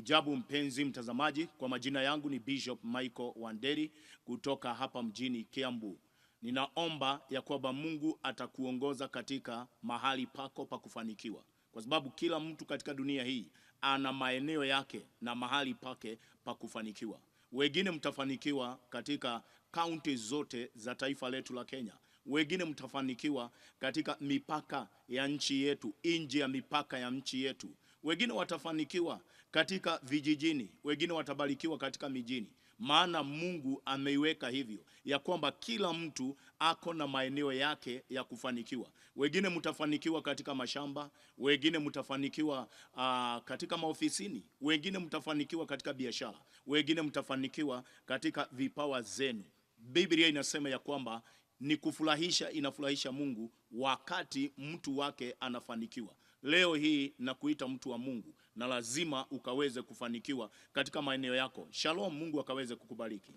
Hujambo mpenzi mtazamaji, kwa majina yangu ni Bishop Michael Wanderi kutoka hapa mjini Kiambu. Ninaomba ya kwamba Mungu atakuongoza katika mahali pako pa kufanikiwa. Kwa sababu kila mtu katika dunia hii ana maeneo yake na mahali pake pa kufanikiwa. Wengine mtafanikiwa katika kaunti zote za taifa letu la Kenya. Wengine mtafanikiwa katika mipaka ya nchi yetu, nje ya mipaka ya nchi yetu. Wengine watafanikiwa katika vijijini, wengine watabarikiwa katika mijini. Maana Mungu ameiweka hivyo, ya kwamba kila mtu ako na maeneo yake ya kufanikiwa. Wengine mtafanikiwa katika mashamba, wengine mtafanikiwa katika maofisini, wengine mtafanikiwa katika biashara, wengine mtafanikiwa katika vipawa zenu. Biblia inasema ya kwamba ni kufurahisha, inafurahisha Mungu wakati mtu wake anafanikiwa. Leo hii na kuita mtu wa Mungu, na lazima ukaweze kufanikiwa katika maeneo yako. Shalom, Mungu akaweze kukubariki.